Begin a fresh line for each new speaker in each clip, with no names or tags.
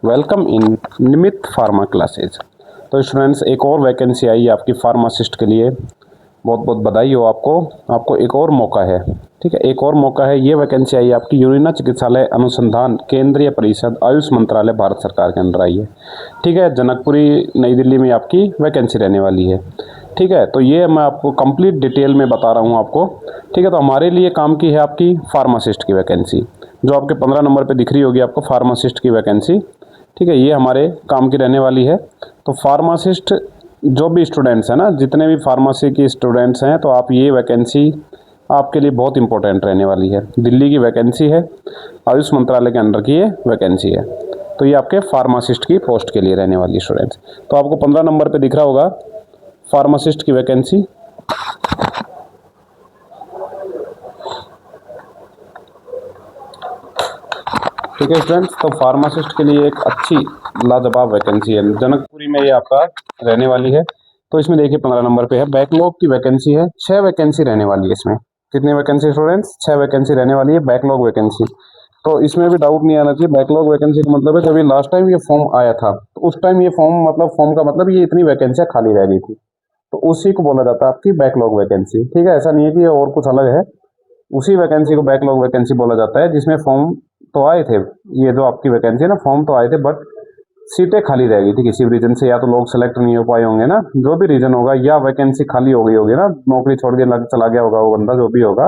Welcome in Nimit pharma classes. तो students, एक और वैकेंसी आई है आपकी फार्मासिस्ट के लिए। बहुत बहुत बधाई हो आपको। आपको एक और मौका है, ठीक है, एक और मौका है। ये वैकेंसी आई है आपकी यूरिना चिकित्सालय अनुसंधान केंद्रीय परिषद आयुष मंत्रालय भारत सरकार के अंदर आई है, ठीक है। जनकपुरी नई दिल्ली में आपकी वैकेंसी रहने वाली है, ठीक है। तो ये मैं आपको कंप्लीट डिटेल में बता रहा हूँ आपको, ठीक है। तो हमारे लिए काम की है आपकी फार्मासिस्ट की वैकेंसी, जो आपके 15 नंबर पे दिख रही होगी आपको फार्मासिस्ट की वैकेंसी, ठीक है। ये हमारे काम की रहने वाली है। तो फार्मासिस्ट जो भी स्टूडेंट्स हैं ना, जितने भी फार्मेसी के स्टूडेंट्स हैं, तो आप ये वैकेंसी आपके लिए बहुत इंपॉर्टेंट रहने वाली है। दिल्ली की वैकेंसी है, आयुष मंत्रालय के अंडर की ये वैकेंसी है। तो ये आपके फार्मासिस्ट की पोस्ट के लिए रहने वाली स्टूडेंट्स। तो आपको 15 नंबर पे दिख रहा होगा फार्मासिस्ट की वैकेंसी, ठीक है स्टूडेंट्स। तो फार्मासिस्ट के लिए एक अच्छी लाजवाब वैकेंसी है, जनकपुरी में ये आपका रहने वाली है। तो इसमें देखिए 15 नंबर पे है, बैकलॉग की वैकेंसी है। 6 वैकेंसी रहने वाली है इसमें। कितनी वैकेंसी स्टूडेंट्स? 6 वैकेंसी रहने वाली है, बैकलॉग वैकेंसी। तो इसमें भी डाउट नहीं आना चाहिए। बैकलॉग वैकेंसी का मतलब है, जब ये लास्ट टाइम ये फॉर्म आया था तो उस टाइम ये फॉर्म का मतलब ये इतनी वैकेंसियाँ खाली रह गई थी, तो उसी को बोला जाता है आपकी बैकलॉग वैकेंसी, ठीक है। ऐसा नहीं है कि ये और कुछ अलग है, उसी वैकेंसी को बैकलॉग वैकेंसी बोला जाता है, जिसमें फॉर्म तो आए थे, ये जो आपकी वैकेंसी है ना, फॉर्म तो आए थे, बट सीटें खाली रह गई थी किसी भी रीजन से। या तो लोग सेलेक्ट नहीं हो पाए होंगे ना, जो भी रीजन होगा, या वैकेंसी खाली हो गई होगी ना, नौकरी छोड़ के चला गया होगा वो बंदा, जो भी होगा।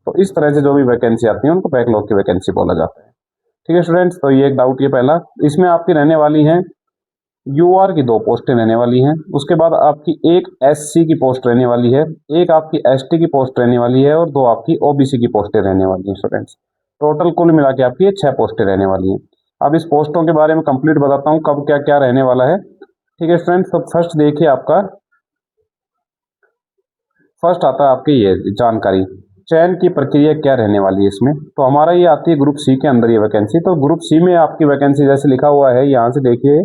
तो इस तरह से जो भी वैकेंसी आती है उनको बैकलॉग की वैकेंसी बोला जाता है, ठीक है स्टूडेंट्स। तो ये एक डाउट ये पहला। इसमें आपकी रहने वाली है यूआर की 2 पोस्टें रहने वाली हैं। उसके बाद आपकी एक एससी की पोस्ट रहने वाली है, एक आपकी एसटी की पोस्ट रहने वाली है, और 2 आपकी ओबीसी की पोस्टें रहने वाली हैं स्टूडेंट्स। टोटल कुल मिला के आपकी 6 पोस्टें रहने वाली हैं। अब इस पोस्टों के बारे में कंप्लीट बताता हूँ, कब क्या क्या रहने वाला है, ठीक है स्टूडेंट्स। तो फर्स्ट देखिए, आपका फर्स्ट आता है आपकी ये जानकारी, चयन की प्रक्रिया क्या रहने वाली है इसमें। तो हमारा ये आती है ग्रुप सी के अंदर ये वैकेंसी। तो ग्रुप सी में आपकी वैकेंसी जैसे लिखा हुआ है यहाँ से देखिए,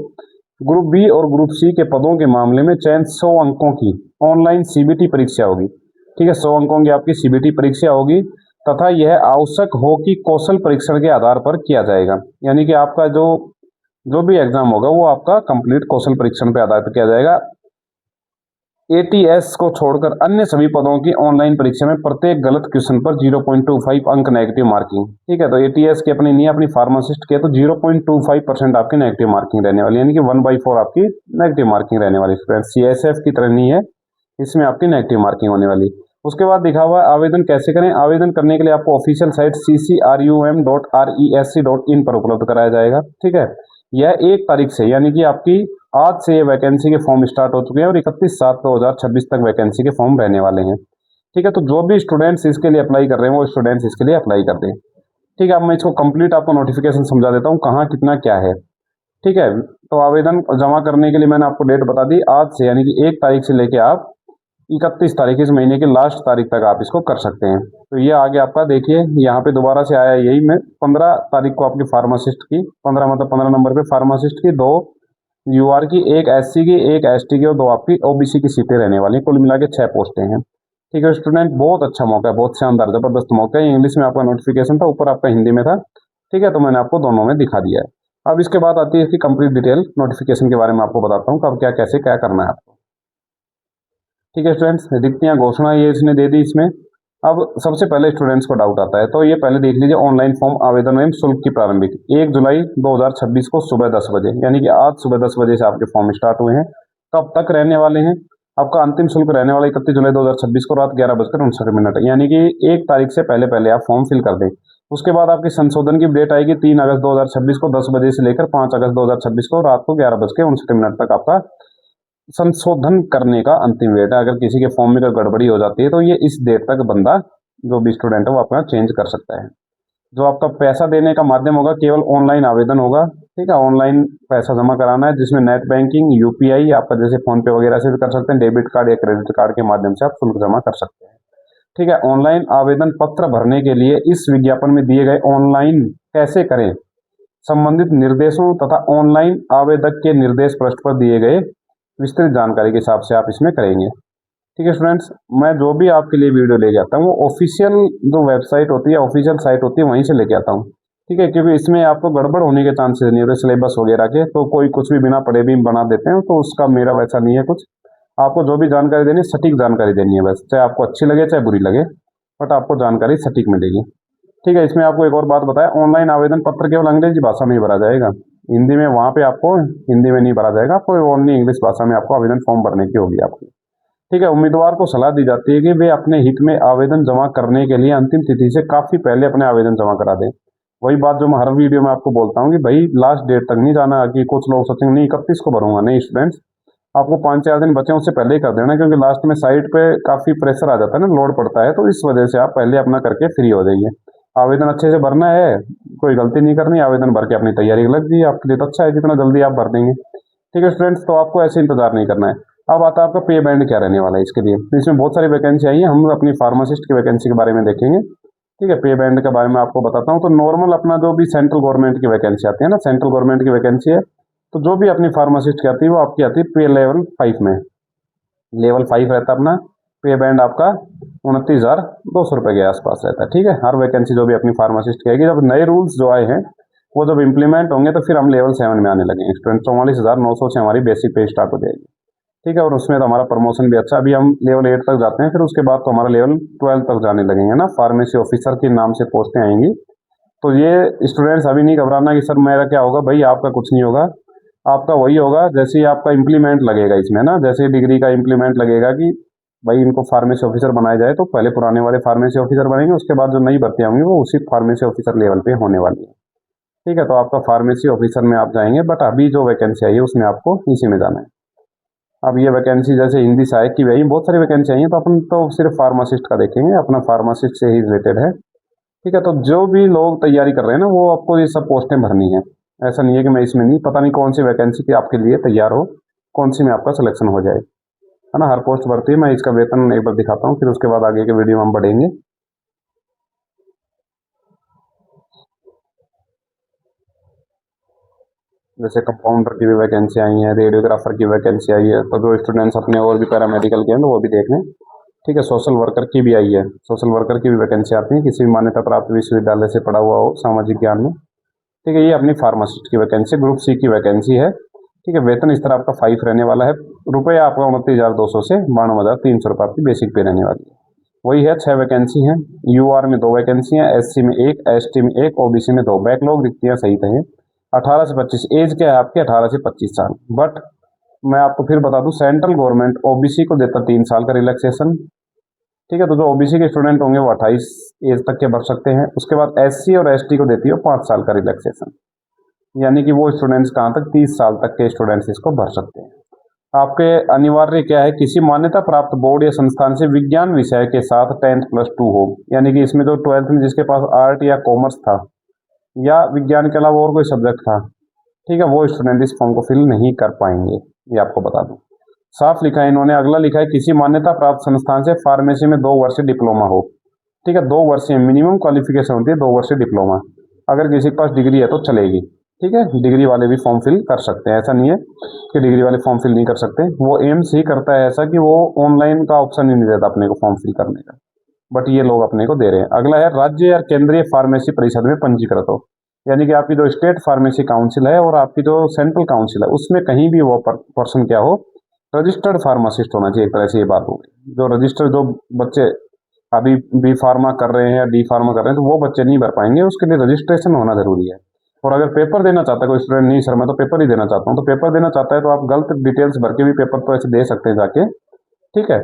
ग्रुप बी और ग्रुप सी के पदों के मामले में चयन 100 अंकों की ऑनलाइन सीबीटी परीक्षा होगी, ठीक है। 100 अंकों की आपकी सीबीटी परीक्षा होगी, तथा यह आवश्यक हो कि कौशल परीक्षण के आधार पर किया जाएगा। यानी कि आपका जो जो भी एग्जाम होगा वो आपका कंप्लीट कौशल परीक्षण पे आधार पर किया जाएगा। एटीएस को छोड़कर अन्य सभी पदों की ऑनलाइन परीक्षा में प्रत्येक गलत क्वेश्चन पर 0.25 अंक नेगेटिव मार्किंग, ठीक है। तो एटीएस की अपनी नहीं, अपनी फार्मासिस्ट के तो 0.25% आपकी नेगेटिव मार्किंग रहने वाली, यानी कि 1/4 आपकी नेगेटिव मार्किंग रहने वाली स्टूडेंट। सीएसएफ की तरह नहीं है, इसमें आपकी नेगेटिव मार्किंग होने वाली। उसके बाद दिखा हुआ आवेदन कैसे करें। आवेदन करने के लिए आपको ऑफिशियल साइट ccrum.resc.in पर उपलब्ध कराया जाएगा, ठीक है। यह 1 तारीख से, यानी कि आपकी आज से ये वैकेंसी के फॉर्म स्टार्ट हो चुके हैं, और 31/7/2026 तक वैकेंसी के फॉर्म रहने वाले हैं, ठीक है। तो जो भी स्टूडेंट्स इसके लिए अप्लाई कर रहे हैं वो स्टूडेंट्स इसके लिए अप्लाई कर दें, ठीक है। अब मैं इसको कंप्लीट आपको नोटिफिकेशन समझा देता हूँ, कहाँ कितना क्या है, ठीक है। तो आवेदन जमा करने के लिए मैंने आपको डेट बता दी, आज से, यानी कि 1 तारीख से लेके आप 31 तारीख, इस महीने की लास्ट तारीख तक आप इसको कर सकते हैं। तो ये आगे आपका देखिए, यहाँ पे दोबारा से आया यही, मैं 15 तारीख को आपकी फार्मासिस्ट की, 15 मतलब 15 नंबर पे फार्मासिस्ट की 2 यूआर की, 1 एससी की, 1 एसटी की, और 2 आपकी ओबीसी की सीटें रहने वाली। कुल मिला के 6 पोस्टें हैं, ठीक है स्टूडेंट। बहुत अच्छा मौका है, बहुत शानदार जबरदस्त मौका है। इंग्लिश में आपका नोटिफिकेशन था, ऊपर आपका हिंदी में था, ठीक है। तो मैंने आपको दोनों में दिखा दिया है। अब इसके बाद आती है इसकी कंप्लीट डिटेल, नोटिफिकेशन के बारे में आपको बताता हूँ, कब क्या कैसे क्या करना है आपको, ठीक है स्टूडेंट्स। रिक्तियां घोषणा ये इसने दे दी इसमें। अब सबसे पहले स्टूडेंट्स को डाउट आता है, तो ये पहले देख लीजिए, ऑनलाइन फॉर्म आवेदन एवं शुल्क की प्रारंभिक 1 जुलाई 2026 को सुबह 10 बजे, यानी कि आज सुबह 10 बजे से आपके फॉर्म स्टार्ट हुए हैं। कब तक रहने वाले हैं? आपका अंतिम शुल्क रहने वाला 31 जुलाई 2026 को रात 11:59, यानी कि 1 तारीख से पहले पहले आप फॉर्म फिल कर दें। उसके बाद आपकी संशोधन की डेट आएगी 3 अगस्त 2026 को 10 बजे से लेकर 5 अगस्त 2026 को रात को 11:59 तक आपका संशोधन करने का अंतिम डेट है। अगर किसी के फॉर्म में कोई गड़बड़ी हो जाती है तो ये इस डेट तक बंदा, जो भी स्टूडेंट है, वो अपना चेंज कर सकता है। जो आपका पैसा देने का माध्यम होगा, केवल ऑनलाइन आवेदन होगा, ठीक है। ऑनलाइन पैसा जमा कराना है, जिसमें नेट बैंकिंग, यूपीआई, आपका जैसे फोन पे वगैरह से भी कर सकते हैं, डेबिट कार्ड या क्रेडिट कार्ड के माध्यम से आप शुल्क जमा कर सकते हैं, ठीक है। ऑनलाइन आवेदन पत्र भरने के लिए इस विज्ञापन में दिए गए ऑनलाइन कैसे करें संबंधित निर्देशों तथा ऑनलाइन आवेदक के निर्देश पृष्ठ पर दिए गए विस्तृत जानकारी के हिसाब से आप इसमें करेंगे, ठीक है स्टूडेंट्स। मैं जो भी आपके लिए वीडियो लेके आता हूँ वो ऑफिशियल जो वेबसाइट होती है, ऑफिशियल साइट होती है, वहीं से लेके आता हूँ, ठीक है, क्योंकि इसमें आपको गड़बड़ होने के चांसेस नहीं होते सिलेबस वगैरह के, तो कोई कुछ भी बिना पढ़े भी बना देते हैं, तो उसका मेरा वैसा नहीं है कुछ। आपको जो भी जानकारी देनी है सटीक जानकारी देनी है बस, चाहे आपको अच्छी लगे चाहे बुरी लगे, बट आपको जानकारी सटीक मिलेगी। ठीक है, इसमें आपको एक और बात बताया, ऑनलाइन आवेदन पत्र केवल अंग्रेजी भाषा में ही भरा जाएगा, हिंदी में वहाँ पे आपको हिंदी में नहीं भरा जाएगा, आपको ओनली इंग्लिश भाषा में आपको आवेदन फॉर्म भरने की होगी आपकी। ठीक है, उम्मीदवार को सलाह दी जाती है कि वे अपने हित में आवेदन जमा करने के लिए अंतिम तिथि से काफी पहले अपने आवेदन जमा करा दें। वही बात जो मैं हर वीडियो में आपको बोलता हूँ कि भाई लास्ट डेट तक नहीं जाना, कि कुछ लोग सोचेंगे नहीं 31 को भरूंगा, नहीं स्टूडेंट्स, आपको 5-4 दिन बचे उससे पहले ही कर देना, क्योंकि लास्ट में साइट पे काफी प्रेशर आ जाता है ना, लोड पड़ता है, तो इस वजह से आप पहले अपना करके फ्री हो जाइए। आवेदन अच्छे से भरना है, कोई गलती नहीं करनी, आवेदन भर के अपनी तैयारी लग जाइए, आपके लिए तो अच्छा है जितना जल्दी आप भर देंगे। ठीक है स्टूडेंट्स, तो आपको ऐसे इंतजार नहीं करना है। अब आता है आपका पे बैंड क्या रहने वाला है इसके लिए। तो इसमें बहुत सारी वैकेंसी आई है, हम अपनी फार्मासिस्ट की वैकेंसी के बारे में देखेंगे। ठीक है, पे बैंड के बारे में आपको बताता हूँ। तो नॉर्मल अपना जो भी सेंट्रल गवर्नमेंट की वैकेंसी आती है ना, सेंट्रल गवर्नमेंट की वैकेंसी है, तो जो भी अपनी फार्मासिस्ट की आती है वो आपकी आती है पे लेवल 5 में। लेवल 5 रहता है अपना, पे बैंड आपका 29,200 रुपये के आसपास रहता है। ठीक है, हर वैकेंसी जो भी अपनी फार्मासिस्ट की आएगी, जब नए रूल्स जो आए हैं वो जब इम्प्लीमेंट होंगे तो फिर हम लेवल 7 में आने लगेंगे स्टूडेंट। 44,900 से हमारी बेसिक पे स्टार्ट हो जाएगी। ठीक है, और उसमें तो हमारा प्रमोशन भी अच्छा, अभी हम लेवल 8 तक जाते हैं, फिर उसके बाद तो हमारा लेवल 12 तक जाने लगेंगे ना, फार्मेसी ऑफिसर के नाम से पोस्टें आएंगी। तो ये स्टूडेंट्स अभी नहीं घबराना कि सर मेरा क्या होगा, भाई आपका कुछ नहीं होगा, आपका वही होगा जैसे ही आपका इम्प्लीमेंट लगेगा इसमें ना, जैसे डिग्री का इम्प्लीमेंट लगेगा कि भाई इनको फार्मेसी ऑफिसर बनाया जाए, तो पहले पुराने वाले फार्मेसी ऑफिसर बनेंगे, उसके बाद जो नई भर्तियां होंगी वो उसी फार्मेसी ऑफिसर लेवल पे होने वाली है। ठीक है, तो आपका फार्मेसी ऑफिसर में आप जाएंगे, बट अभी जो वैकेंसी आई है उसमें आपको इसी में जाना है। अब ये वैकेंसी जैसे हिंदी सहायक की भी आई है, बहुत सारी वैकेंसी आई है, तो अपन तो सिर्फ फार्मासिस्ट का देखेंगे, अपना फार्मासिस्ट से ही रिलेटेड है। ठीक है, तो जो भी लोग तैयारी कर रहे हैं ना, वो आपको ये सब पोस्टें भरनी है। ऐसा नहीं है कि मैं इसमें नहीं, पता नहीं कौन सी वैकेंसी की आपके लिए तैयार हो, कौन सी में आपका सिलेक्शन हो जाए, है ना। हर पोस्ट भरती है, मैं इसका वेतन एक बार दिखाता हूँ, फिर उसके बाद आगे के वीडियो में हम बढ़ेंगे। जैसे कंपाउंडर की भी वैकेंसी आई है, रेडियोग्राफर की वैकेंसी आई है, तो जो स्टूडेंट्स अपने और भी पैरामेडिकल के हैं तो वो भी देख लें। ठीक है, सोशल वर्कर की भी आई है, सोशल वर्कर की भी वैकेंसी आती है, किसी भी मान्यता प्राप्त विश्वविद्यालय से पढ़ा हुआ हो सामाजिक ज्ञान में। ठीक है, ये अपनी फार्मासिस्ट की वैकेंसी, ग्रुप सी की वैकेंसी है। ठीक है, वेतन इस तरह आपका 5 रहने वाला है, रुपये आपका 29,200 से 92,300 रुपये आपकी बेसिक पे रहने वाली है। वही है, 6 वैकेंसी हैं, यूआर में 2 वैकेंसी हैं, एससी में 1, एसटी में 1, ओबीसी में 2, बैकलॉग रिक्तियां सहित हैं। 18 से 25 एज क्या है आपकी, 18 से 25 साल। बट मैं आपको फिर बता दूं, सेंट्रल गवर्नमेंट ओबीसी को देता 3 साल का रिलैक्सेशन। ठीक है, तो जो ओबीसी के स्टूडेंट होंगे वो 28 एज तक के भर सकते हैं। उसके बाद एससी और एसटी को देती है 5 साल का रिलैक्सेशन, यानी कि वो स्टूडेंट्स कहाँ तक, 30 साल तक के स्टूडेंट्स इसको भर सकते हैं। आपके अनिवार्य क्या है, किसी मान्यता प्राप्त बोर्ड या संस्थान से विज्ञान विषय के साथ 10th+2 हो, यानी कि इसमें जो 12th में जिसके पास आर्ट या कॉमर्स था या विज्ञान के अलावा और कोई सब्जेक्ट था, ठीक है, वो स्टूडेंट इस फॉर्म को फिल नहीं कर पाएंगे, ये आपको बता दूं। साफ लिखा है इन्होंने, अगला लिखा है, किसी मान्यता प्राप्त संस्थान से फार्मेसी में 2 वर्ष डिप्लोमा हो। ठीक है, 2 वर्षीय मिनिमम क्वालिफिकेशन होती है, 2 वर्षीय डिप्लोमा। अगर किसी के पास डिग्री है तो चलेगी। ठीक है, डिग्री वाले भी फॉर्म फिल कर सकते हैं, ऐसा नहीं है कि डिग्री वाले फॉर्म फिल नहीं कर सकते। वो एम्स ही करता है ऐसा कि वो ऑनलाइन का ऑप्शन ही नहीं देता अपने को फॉर्म फिल करने का, बट ये लोग अपने को दे रहे हैं। अगला है, राज्य या केंद्रीय फार्मेसी परिषद में पंजीकृत हो, यानी कि आपकी जो स्टेट फार्मेसी काउंसिल है और आपकी जो सेंट्रल काउंसिल है उसमें कहीं भी वो पर्सन क्या हो, रजिस्टर्ड फार्मासिस्ट होना चाहिए। एक तरह से ये बात होगी, जो रजिस्टर्ड जो बच्चे अभी बी फार्मा कर रहे हैं या डी फार्मा कर रहे हैं तो वो बच्चे नहीं भर पाएंगे, उसके लिए रजिस्ट्रेशन होना जरूरी है। और अगर पेपर देना चाहता है कोई स्टूडेंट, नहीं सर मैं तो पेपर ही देना चाहता हूँ, तो पेपर देना चाहता है तो आप गलत डिटेल्स भर के भी पेपर तो ऐसे दे सकते हैं जाके। ठीक है,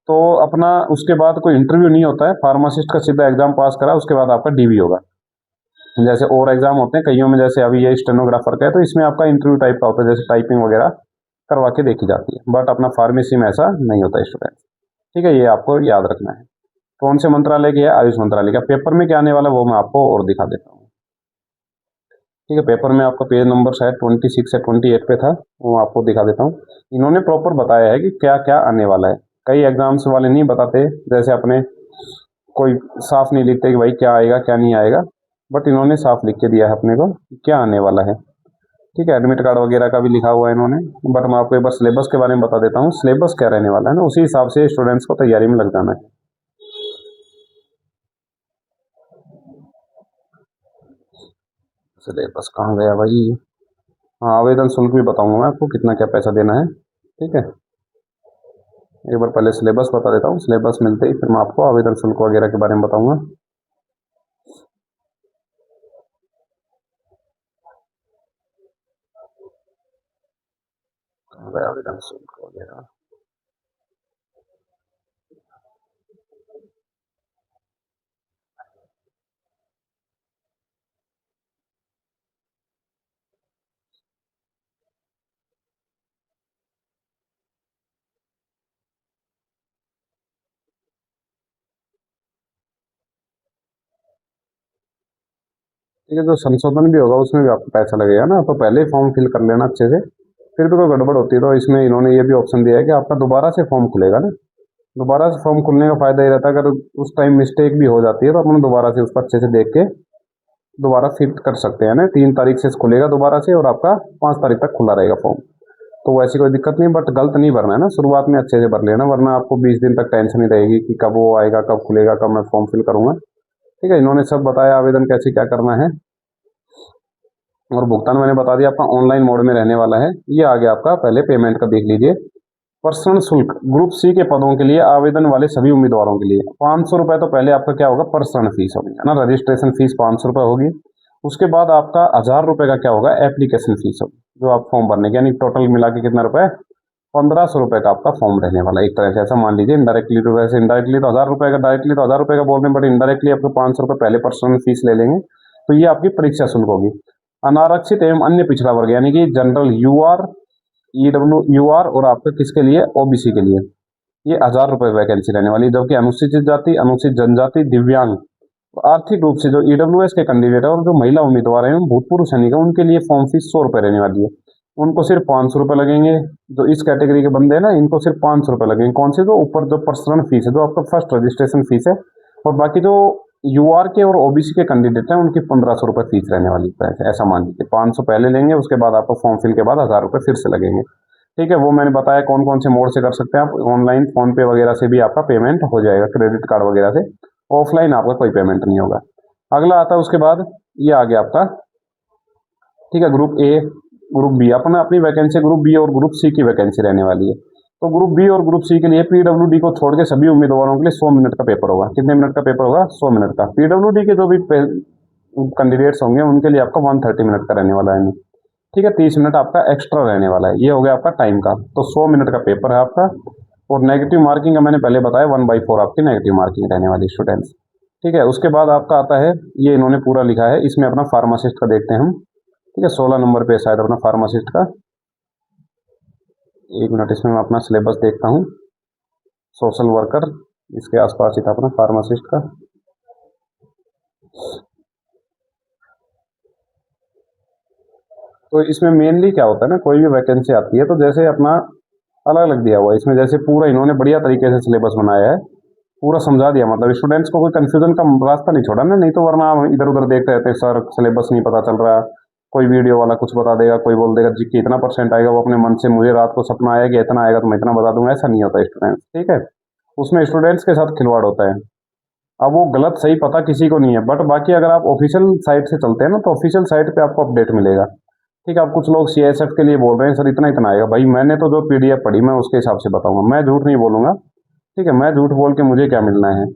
तो अपना उसके बाद कोई इंटरव्यू नहीं होता है, फार्मासिस्ट का सीधा एग्जाम पास करा उसके बाद आपका डीवी होगा। जैसे और एग्जाम होते हैं कईयों में, जैसे अभी ये स्टेनोग्राफर का है तो इसमें आपका इंटरव्यू टाइप का होता है, जैसे टाइपिंग वगैरह करवा के देखी जाती है, बट अपना फार्मेसी में ऐसा नहीं होता स्टूडेंट। ठीक है, ये आपको याद रखना है। कौन से मंत्रालय की है, आयुष मंत्रालय का। पेपर में क्या आने वाला है वो मैं आपको और दिखा देता हूँ। ठीक है, पेपर में आपका पेज नंबर शायद 26 या 28 पे था, वो आपको दिखा देता हूँ। इन्होंने प्रॉपर बताया है कि क्या क्या आने वाला है। कई एग्जाम्स वाले नहीं बताते, जैसे अपने कोई साफ नहीं लिखते कि भाई क्या आएगा क्या नहीं आएगा, बट इन्होंने साफ लिख के दिया है अपने को क्या आने वाला है। ठीक है, एडमिट कार्ड वगैरह का भी लिखा हुआ है इन्होंने, बट मैं आपको एक बार सिलेबस के बारे में बता देता हूँ। सिलेबस क्या रहने वाला है ना, उसी हिसाब से स्टूडेंट्स को तैयारी में लग जाना है। सिलेबस कहाँ गया भाई? हाँ, आवेदन शुल्क भी बताऊंगा मैं आपको कितना क्या पैसा देना है। ठीक है, एक बार पहले सिलेबस बता देता हूँ, सिलेबस मिलते ही फिर मैं आपको आवेदन शुल्क वगैरह के बारे में बताऊंगा। कहाँ गया आवेदन शुल्क वगैरह? ठीक है, जो संशोधन भी होगा उसमें भी आपको पैसा लगेगा ना, तो पहले ही फॉर्म फिल कर लेना अच्छे से। फिर भी कोई गड़बड़ होती है तो इसमें इन्होंने ये भी ऑप्शन दिया है कि आपका दोबारा से फॉर्म खुलेगा ना। दोबारा से फॉर्म खुलने का फायदा ये रहता है, अगर उस टाइम मिस्टेक भी हो जाती है तो अपन दोबारा से उसको अच्छे से देख के दोबारा फिल कर सकते हैं ना। 3 तारीख से खुलेगा दोबारा से और आपका 5 तारीख तक खुला रहेगा फॉर्म। तो वैसी कोई दिक्कत नहीं, बट गलत नहीं भरना है ना, शुरुआत में अच्छे से भर लेना, वरना आपको 20 दिन तक टेंशन ही रहेगी कि कब वो आएगा, कब खुलेगा, कब मैं फॉर्म फिल करूंगा। ठीक है, इन्होंने सब बताया आवेदन कैसे क्या करना है, और भुगतान मैंने बता दिया आपका ऑनलाइन मोड में रहने वाला है। ये आ गया आपका, पहले पेमेंट का देख लीजिए। पर्सनल शुल्क ग्रुप सी के पदों के लिए आवेदन वाले सभी उम्मीदवारों के लिए 500 रुपये तो पहले आपका क्या होगा, पर्सनल फीस होगी है ना, रजिस्ट्रेशन फीस 500 रुपये होगी। उसके बाद आपका 1000 रुपये का क्या होगा, एप्लीकेशन फीस होगी, जो आप फॉर्म भरने के, यानी टोटल मिला के कितना रुपए, 1500 रुपये का आपका फॉर्म रहने वाला है। एक तरह से ऐसा मान लीजिए, इनडायरेक्टली तो वैसे इनडायरेक्टली तो 1000 रुपये का, डायरेक्टली तो 1000 रुपये का बोल रहे हैं, बट इनडायरेक्टली आपको 500 रुपये पहले पर्सनल फीस ले लेंगे। तो ये आपकी परीक्षा शुल्क होगी। अनारक्षित एवं अन्य पिछड़ा वर्ग यानी कि जनरल यूआर, ईडब्ल्यू यूआर और आपका किसके लिए, ओबीसी के लिए ये 1000 रुपये वैकेंसी रहने वाली। जबकि अनुसूचित जाति, अनुसूचित जनजाति, दिव्यांग, आर्थिक रूप से जो ईडब्ल्यूएस के कैंडिडेट है और जो महिला उम्मीदवार हैं, भूतपूर्व सैनिक है, उनके लिए फॉर्म फीस 100 रुपये रहने वाली है। उनको सिर्फ 500 रुपये लगेंगे। जो इस कैटेगरी के बंदे हैं ना, इनको सिर्फ 500 रुपये लगेंगे। कौन से, जो ऊपर जो पर्सनल फीस है, जो आपका फर्स्ट रजिस्ट्रेशन फीस है, और बाकी जो यूआर के और ओबीसी के कैंडिडेट हैं उनकी 1500 रुपये फीस रहने वाली है। ऐसा मान लीजिए 500 पहले लेंगे, उसके बाद आपको फॉर्म फिल के बाद 1000 रुपये फिर से लगेंगे। ठीक है, वो मैंने बताया कौन कौन से मोड से कर सकते हैं आप। ऑनलाइन फोन पे वगैरह से भी आपका पेमेंट हो जाएगा, क्रेडिट कार्ड वगैरह से। ऑफलाइन आपका कोई पेमेंट नहीं होगा। अगला आता है उसके बाद, ये आ गया आपका, ठीक है, ग्रुप ए, ग्रुप बी, अपना अपनी वैकेंसी ग्रुप बी और ग्रुप सी की वैकेंसी रहने वाली है। तो ग्रुप बी और ग्रुप सी के लिए पीडब्ल्यूडी को छोड़ के सभी उम्मीदवारों के लिए 100 मिनट का पेपर होगा। कितने मिनट का पेपर होगा, 100 मिनट का। पीडब्ल्यूडी के जो भी कैंडिडेट्स होंगे उनके लिए आपका 130 मिनट का रहने वाला है। ठीक है, 30 मिनट आपका एक्स्ट्रा रहने वाला है। ये हो गया आपका टाइम का। तो 100 मिनट का पेपर है आपका। और नेगेटिव मार्किंग का मैंने पहले बताया, 1/4 आपकी नेगेटिव मार्किंग रहने वाली स्टूडेंट्स। ठीक है, उसके बाद आपका आता है, ये इन्होंने पूरा लिखा है, इसमें अपना फार्मासिस्ट का देखते हैं हम। ठीक है, 16 नंबर पे शायद अपना फार्मासिस्ट का। एक मिनट, इसमें मैं अपना सिलेबस देखता हूँ। सोशल वर्कर, इसके आसपास ही था अपना फार्मासिस्ट का। तो इसमें मेनली क्या होता है ना, कोई भी वैकेंसी आती है तो जैसे अपना अलग अलग दिया हुआ है इसमें, जैसे पूरा इन्होंने बढ़िया तरीके से सिलेबस बनाया है, पूरा समझा दिया, मतलब स्टूडेंट्स को कोई कंफ्यूजन का रास्ता नहीं छोड़ा ना। नहीं तो वरना हम इधर उधर देखते रहते हैं, सर सिलेबस नहीं पता चल रहा, कोई वीडियो वाला कुछ बता देगा, कोई बोल देगा जी कि इतना परसेंट आएगा, वो अपने मन से, मुझे रात को सपना आया कि इतना आएगा तो मैं इतना बता दूंगा, ऐसा नहीं होता स्टूडेंट्स। ठीक है, उसमें स्टूडेंट्स के साथ खिलवाड़ होता है। अब वो गलत सही पता किसी को नहीं है, बट बाकी अगर आप ऑफिशियल साइट से चलते हैं ना, तो ऑफिशियल साइट पे आपको अपडेट मिलेगा। ठीक है, अब कुछ लोग सीएसएफ के लिए बोल रहे हैं सर इतना इतना आएगा, भाई मैंने तो जो पीडीएफ पढ़ी मैं उसके हिसाब से बताऊंगा, मैं झूठ नहीं बोलूंगा। ठीक है, मैं झूठ बोल के मुझे क्या मिलना है,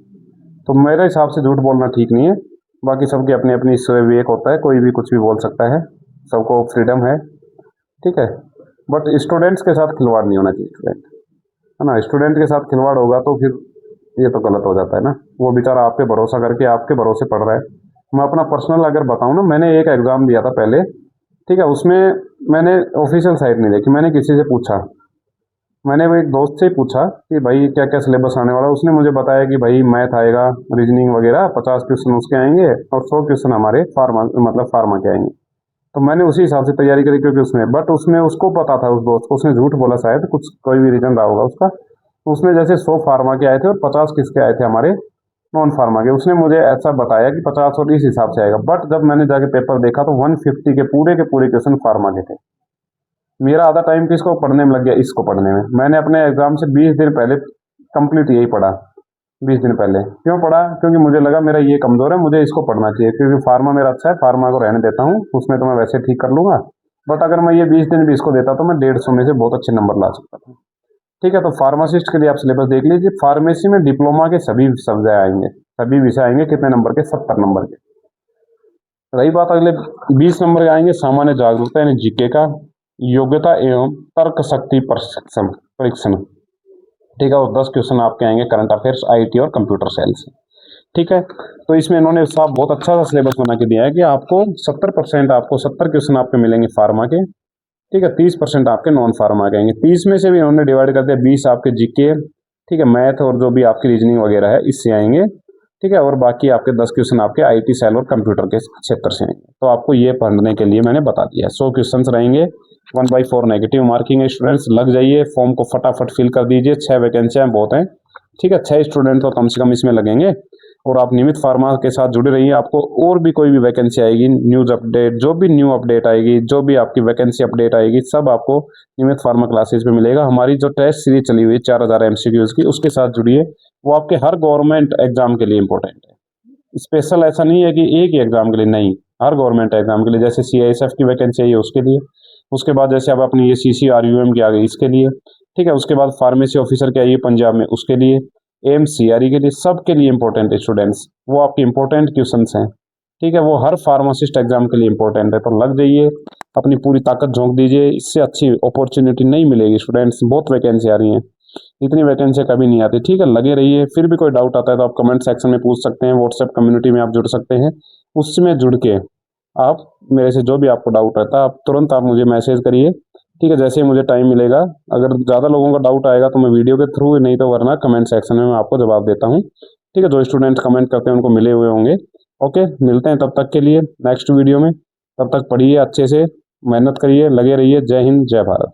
तो मेरे हिसाब से झूठ बोलना ठीक नहीं है। बाकी सबकी अपनी अपनी विवेक होता है, कोई भी कुछ भी बोल सकता है, सबको फ्रीडम है। ठीक है, बट स्टूडेंट्स के साथ खिलवाड़ नहीं होना चाहिए, स्टूडेंट है ना, स्टूडेंट के साथ खिलवाड़ होगा तो फिर ये तो गलत हो जाता है ना। वो बेचारा आप पे भरोसा करके आपके भरोसे पढ़ रहा है। मैं अपना पर्सनल अगर बताऊं ना, मैंने एक एग्जाम दिया था पहले। ठीक है, उसमें मैंने ऑफिशियल साइट नहीं देखी, मैंने किसी से पूछा, मैंने वो एक दोस्त से ही पूछा कि भाई क्या क्या सिलेबस आने वाला है। उसने मुझे बताया कि भाई मैथ आएगा, रीजनिंग वगैरह 50 क्वेश्चन उसके आएंगे और 100 क्वेश्चन हमारे फार्मा, मतलब फार्मा के आएंगे। तो मैंने उसी हिसाब से तैयारी करी, क्योंकि उसमें, बट उसमें उसको पता था, उस दोस्त को, उसने झूठ बोला शायद, कुछ कोई भी रीजन रहा होगा उसका। तो उसमें जैसे 100 फार्मा के आए थे और 50 किसके आए थे, हमारे नॉन फार्मा के। उसने मुझे ऐसा बताया कि 50 और इस हिसाब से आएगा, बट जब मैंने जाके पेपर देखा तो 150 के पूरे क्वेश्चन फार्मा के थे। मेरा आधा टाइम किसको पढ़ने में लग गया, इसको पढ़ने में। मैंने अपने एग्जाम से 20 दिन पहले कंप्लीट यही पढ़ा। 20 दिन पहले। क्यों पढ़ा? क्योंकि मुझे लगा मेरा ये कमज़ोर है, मुझे इसको पढ़ना चाहिए, क्योंकि फार्मा मेरा अच्छा है, फार्मा को रहने देता हूँ, उसमें तो मैं वैसे ठीक कर लूँगा। बट अगर मैं ये 20 दिन भी इसको देता तो मैं 150 में से बहुत अच्छे नंबर ला सकता था। ठीक है, तो फार्मासिस्ट के लिए आप सिलेबस देख लीजिए। फार्मेसी में डिप्लोमा के सभी सब्जेक्ट आएंगे, सभी विषय आएंगे। कितने नंबर के? 70 नंबर के। रही बात अगले 20 नंबर के आएंगे सामान्य जागरूकता यानी जीके का, योग्यता एवं तर्क शक्ति परीक्षण परीक्षण। ठीक है, और 10 क्वेश्चन आपके आएंगे करंट अफेयर्स, आईटी और कंप्यूटर साइंस से। ठीक है, तो इसमें इन्होंने साहब बहुत अच्छा सा सिलेबस बना के दिया है कि आपको 70% आपको 70 क्वेश्चन आपके मिलेंगे फार्मा के। ठीक है, 30% आपके नॉन फार्मा के आएंगे। 30 में से भी इन्होंने डिवाइड कर दिया, 20 आपके जीके, ठीक है, मैथ और जो भी आपकी रीजनिंग वगैरह है इससे आएंगे। ठीक है, और बाकी आपके 10 क्वेश्चन आपके आईटी सेल और कंप्यूटर के क्षेत्र से आएंगे। तो आपको ये पढ़ने के लिए मैंने बता दिया। 100 क्वेश्चन रहेंगे, 1/4 नेगेटिव मार्किंग है। स्टूडेंट्स लग जाइए, फॉर्म को फटाफट फिल कर दीजिए। 6 वैकेंसियाँ बहुत हैं। ठीक है, 6 स्टूडेंट तो कम से कम इसमें लगेंगे। और आप नियमित फार्मा के साथ जुड़े रहिए। आपको और भी कोई भी वैकेंसी आएगी, न्यूज़ अपडेट, जो भी न्यू अपडेट आएगी, जो भी आपकी वैकेंसी अपडेट आएगी, सब आपको नियमित फार्मा क्लासेस पे मिलेगा। हमारी जो टेस्ट सीरीज चली हुई है 4000 MCQs की, उसके साथ जुड़िए। वो आपके हर गवर्नमेंट एग्जाम के लिए इंपॉर्टेंट है। स्पेशल ऐसा नहीं है कि एक ही एग्जाम के लिए, नहीं, हर गवर्नमेंट एग्जाम के लिए। जैसे CISF की वैकेंसी आई है उसके लिए, उसके बाद जैसे अब अपनी ये CCRUM की आ गई इसके लिए। ठीक है, उसके बाद फार्मेसी ऑफिसर की आई है पंजाब में, उसके लिए। एम्स CRE के लिए, सबके लिए इंपॉर्टेंट है स्टूडेंट्स। वो आपके इंपॉर्टेंट क्वेश्चन हैं। ठीक है, वो हर फार्मासिस्ट एग्जाम के लिए इंपॉर्टेंट है। तो लग जाइए, अपनी पूरी ताकत झोंक दीजिए। इससे अच्छी अपॉर्चुनिटी नहीं मिलेगी स्टूडेंट्स। बहुत वैकेंसी आ रही हैं, इतनी वैकेंसी कभी नहीं आती। ठीक है, लगे रहिए। फिर भी कोई डाउट आता है तो आप कमेंट सेक्शन में पूछ सकते हैं, व्हाट्सएप कम्युनिटी में आप जुड़ सकते हैं। उसमें जुड़ के आप मेरे से जो भी आपको डाउट रहता है, आप तुरंत आप मुझे मैसेज करिए। ठीक है, जैसे ही मुझे टाइम मिलेगा, अगर ज़्यादा लोगों का डाउट आएगा तो मैं वीडियो के थ्रू, नहीं तो वरना कमेंट सेक्शन में मैं आपको जवाब देता हूँ। ठीक है, जो स्टूडेंट्स कमेंट करते हैं उनको मिले हुए होंगे। ओके, मिलते हैं तब तक के लिए नेक्स्ट वीडियो में। तब तक पढ़िए अच्छे से, मेहनत करिए, लगे रहिए। जय हिंद, जय भारत।